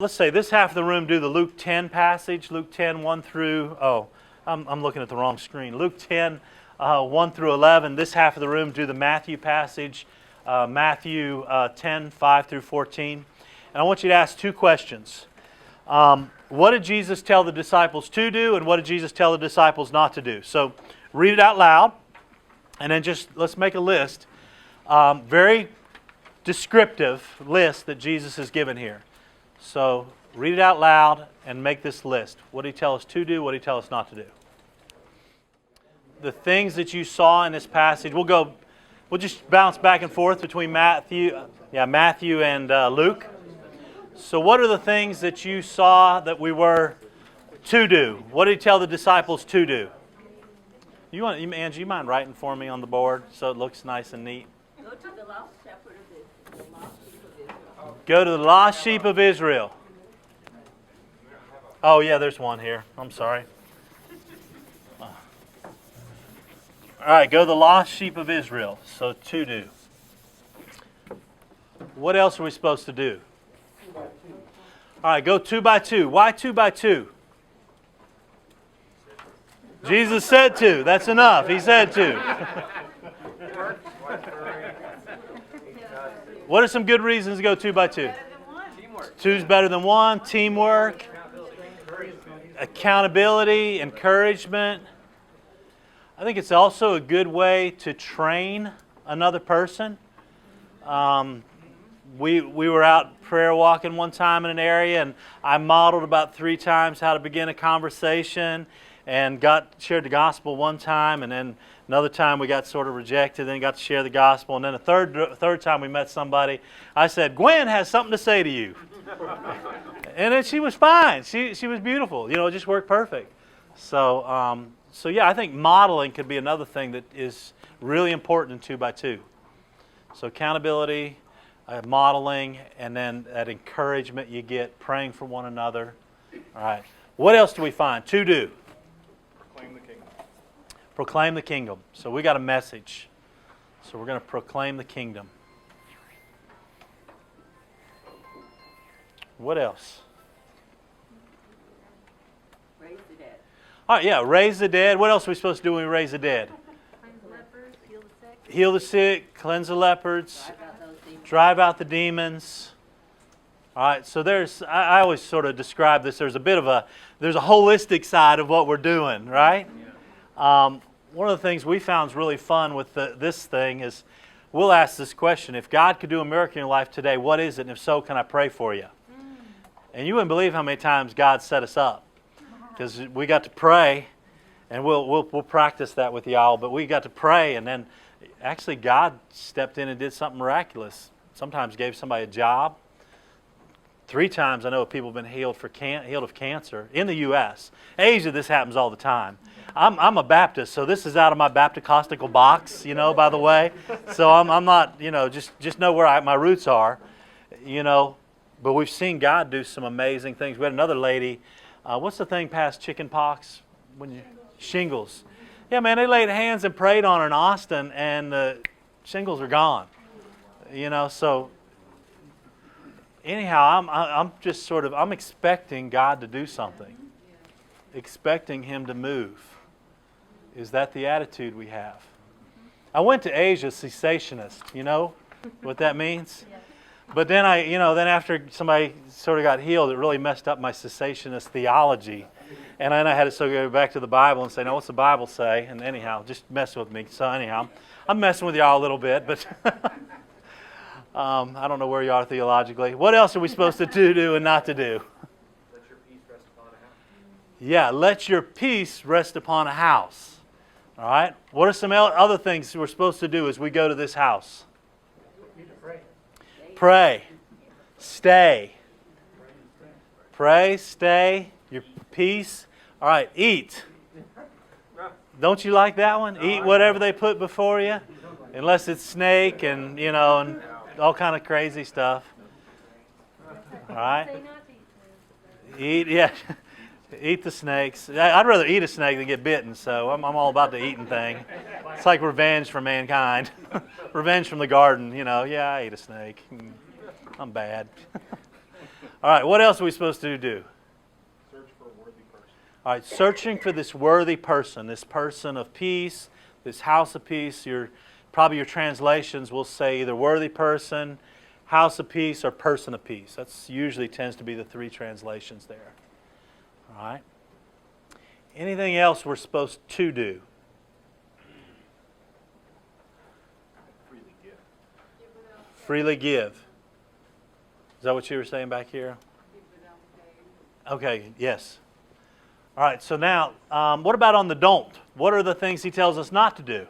let's say this half of the room do the Luke 10 passage, Luke 10, 1 through, I'm looking at the wrong screen. Luke 10, 1 through 11. This half of the room do the Matthew passage, Matthew 10, 5 through 14. And I want you to ask two questions. What did Jesus tell the disciples to do, and what did Jesus tell the disciples not to do? So read it out loud, and then just let's make a list. Very descriptive list that Jesus has given here. So read it out loud and make this list. What did He tell us to do? What did He tell us not to do? The things that you saw in this passage, we'll just bounce back and forth between Matthew and Luke. So what are the things that you saw that we were to do? What did He tell the disciples to do? Angie, you mind writing for me on the board so it looks nice and neat? Go to the lost shepherd of Israel. Go to the lost sheep of Israel. Oh yeah, there's one here. I'm sorry. All right, go to the lost sheep of Israel. So to do. What else are we supposed to do? All right, go 2 by 2. Why 2 by 2? Jesus said to. That's enough. He said to. What are some good reasons to go 2 by 2? 2's better than 1. Teamwork. Accountability. Encouragement. I think it's also a good way to train another person. We were out prayer walking one time in an area, and I modeled about 3 times how to begin a conversation, and shared the gospel one time, and then another time we got sort of rejected, then got to share the gospel, and then a third time we met somebody, I said, "Gwen has something to say to you." And then she was fine. She was beautiful. It just worked perfect. So yeah, I think modeling could be another thing that is really important in 2 by 2. So accountability, modeling, and then that encouragement you get, praying for one another. All right. What else do we find? To do. Proclaim the kingdom. Proclaim the kingdom. So we got a message. So we're going to proclaim the kingdom. What else? Raise the dead. All right, yeah, raise the dead. What else are we supposed to do when we raise the dead? Cleanse the lepers, heal the sick. Heal the sick, cleanse the leopards, Drive out those demons. drive out the demons. All right, so I always sort of describe this, there's a holistic side of what we're doing, right? One of the things we found is really fun with this thing is we'll ask this question: if God could do a miracle in your life today, what is it? And if so, can I pray for you? And you wouldn't believe how many times God set us up, because we got to pray, and we'll practice that with y'all. But we got to pray, and then actually God stepped in and did something miraculous. Sometimes gave somebody a job. 3 times I know people have been healed of cancer in the U.S. Asia, this happens all the time. I'm a Baptist, so this is out of my Baptist-costical box, by the way. So I'm not, just know where my roots are, But we've seen God do some amazing things. We had another lady, what's the thing past chicken pox? Shingles. Yeah, man, they laid hands and prayed on her in Austin, and the shingles are gone. So anyhow, I'm expecting God to do something. Expecting Him to move. Is that the attitude we have? I went to Asia cessationist. You know what that means? But then then after somebody sort of got healed, it really messed up my cessationist theology. And then I had to go back to the Bible and say, "No, what's the Bible say?" And anyhow, just mess with me. So anyhow, I'm messing with y'all a little bit, but I don't know where you are theologically. What else are we supposed to do and not to do? Let your peace rest upon a house. Yeah, let your peace rest upon a house. All right? What are some other things we're supposed to do as we go to this house? You need to pray. Pray. Stay. Pray, stay, your peace. All right, eat. Don't you like that one? Eat whatever they put before you, unless it's snake and, and all kind of crazy stuff. All right? Eat, yeah. Eat the snakes. I'd rather eat a snake than get bitten, so I'm all about the eating thing. It's like revenge for mankind. Revenge from the garden, Yeah, I ate a snake. I'm bad. All right, what else are we supposed to do? Search for a worthy person. All right, searching for this worthy person, this person of peace, this house of peace. Probably your translations will say either worthy person, house of peace, or person of peace. That's usually tends to be the three translations there. All right. Anything else we're supposed to do? Freely give. Freely give. Is that what you were saying back here? Okay, yes. All right, so now, what about on the don't? What are the things he tells us not to do?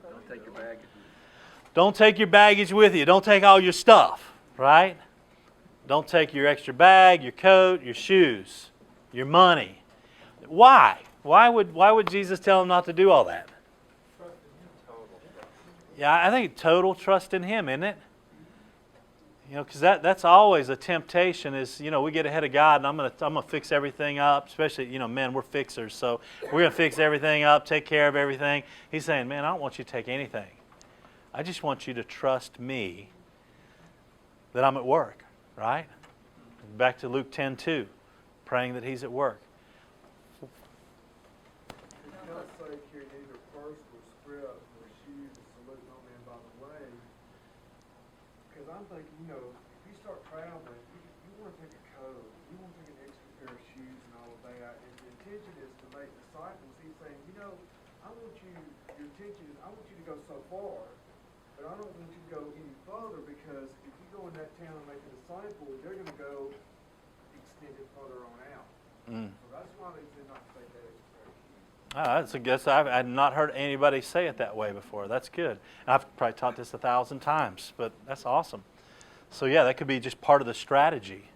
Don't take your baggage. Don't take your baggage with you. Don't take all your stuff, right? Don't take your extra bag, your coat, your shoes, your money. Why? Why would Jesus tell him not to do all that? Trust in Him. Total trust. Yeah, I think total trust in Him, isn't it? You know, because that's always a temptation. Is we get ahead of God, and I'm gonna fix everything up. Especially men, we're fixers, so we're gonna fix everything up, take care of everything. He's saying, man, I don't want you to take anything. I just want you to trust me that I'm at work, right? Back to Luke 10:2, praying that He's at work. It's not safe here neither purse nor scrip nor shoes to salute no man by the way. Because I'm thinking, if you start traveling, you want to take a coat, you want to take an extra pair of shoes and all of that. And the intention is to make disciples. He's saying, your intention is, I want you to go so far, but I don't want you to go any further because if you go in that town and make a disciple, they're going to go extend it further on out. So that's why they did not take that extra pair of shoes. I've not heard anybody say it that way before. That's good. I've probably taught this 1,000 times, but that's awesome. So yeah, that could be just part of the strategy.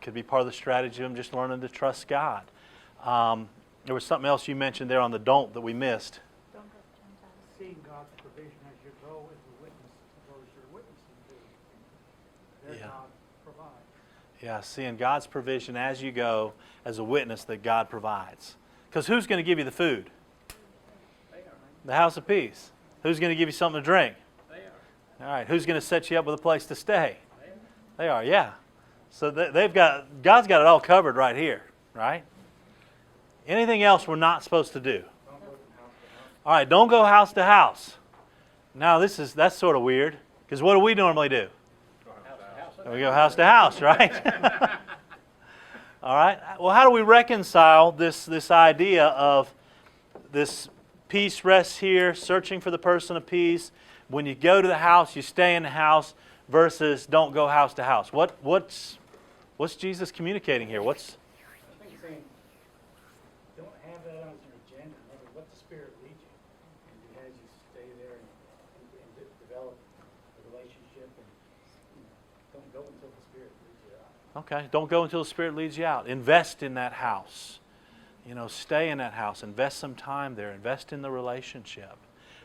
Could be part of the strategy of just learning to trust God. There was something else you mentioned there on the don't that we missed. Don't go to Gentiles. Seeing God's provision as you go as a witness to those you're witnessing to. Their Yeah. God provides. Yeah, seeing God's provision as you go as a witness that God provides. Because who's going to give you the food? The house of peace. Who's going to give you something to drink? All right. Who's going to set you up with a place to stay? They are, yeah. So God's got it all covered right here, right? Anything else we're not supposed to do? All right, don't go house to house. Now that's sort of weird, because what do we normally do? We go house to house, right? All right. Well, how do we reconcile this idea of this peace rests here, searching for the person of peace? When you go to the house, you stay in the house, versus don't go house to house. What's Jesus communicating here? I think he's saying, don't have that on your agenda. Remember, let the Spirit lead you. And as you stay there and develop a relationship, and don't go until the Spirit leads you out. Okay, don't go until the Spirit leads you out. Invest in that house. Stay in that house. Invest some time there. Invest in the relationship.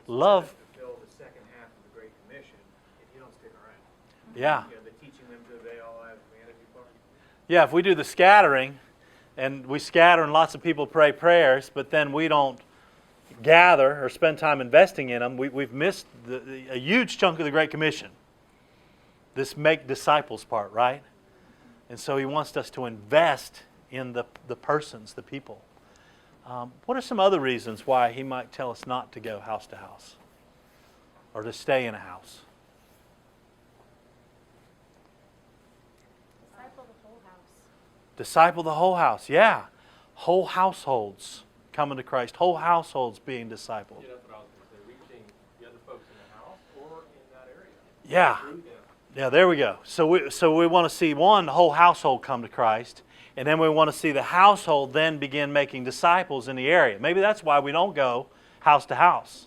Love. Fulfill the second half of the Great Commission if you don't stick around. Yeah. The teaching them to obey all I have commanded you. Yeah, if we do the scattering, and we scatter and lots of people pray prayers, but then we don't gather or spend time investing in them, we've missed a huge chunk of the Great Commission. This make disciples part, right? And so He wants us to invest in the persons, the people. What are some other reasons why He might tell us not to go house to house or to stay in a house? Disciple the whole house. Disciple the whole house, yeah. Whole households coming to Christ. Whole households being discipled. Yeah, that's what I was going to say. Reaching the other folks in the house or in that area. Yeah. Yeah, there we go. So we want to see, one, the whole household come to Christ, and then we want to see the household then begin making disciples in the area. Maybe that's why we don't go house to house.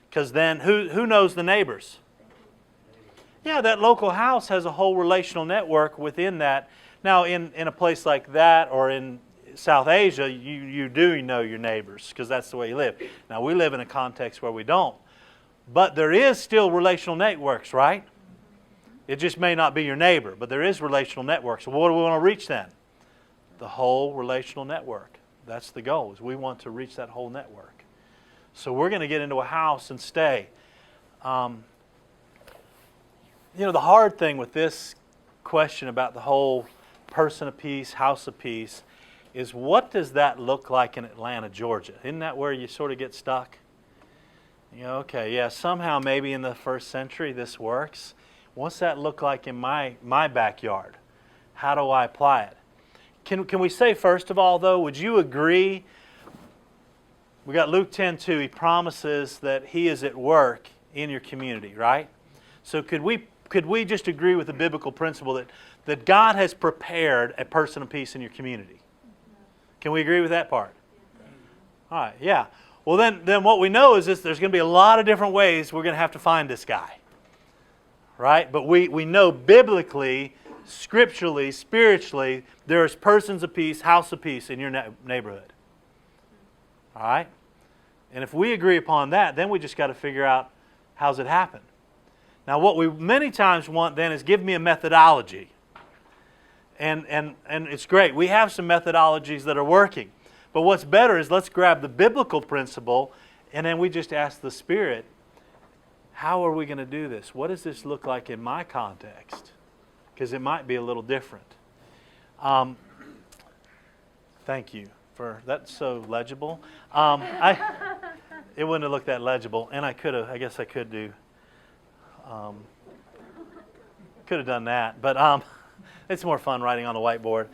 Because then who knows the neighbors? Yeah, that local house has a whole relational network within that. Now, in a place like that or in South Asia, you do know your neighbors because that's the way you live. Now, we live in a context where we don't. But there is still relational networks, right? It just may not be your neighbor, but there is relational networks. So what do we want to reach then? The whole relational network. That's the goal, is we want to reach that whole network. So we're going to get into a house and stay. The hard thing with this question about the whole person of peace, house of peace, is what does that look like in Atlanta, Georgia? Isn't that where you sort of get stuck? You know, okay, yeah, somehow maybe in the first century this works. What's that look like in my backyard? How do I apply it? Can we say, first of all, though, would you agree? We got Luke 10:2. He promises that He is at work in your community, right? So could we just agree with the biblical principle that God has prepared a person of peace in your community? Can we agree with that part? All right, yeah. Well, then what we know is this: there's going to be a lot of different ways we're going to have to find this guy, right? But we know biblically, scripturally, spiritually, there's persons of peace, house of peace in your neighborhood. All right? And if we agree upon that, then we just got to figure out how's it happen. Now, what we many times want then is give me a methodology. And it's great. We have some methodologies that are working. But what's better is let's grab the biblical principle and then we just ask the Spirit, how are we going to do this? What does this look like in my context? Because it might be a little different. Thank you for that's so legible. It wouldn't have looked that legible, and I guess I could do. Could have done that, but it's more fun writing on a whiteboard.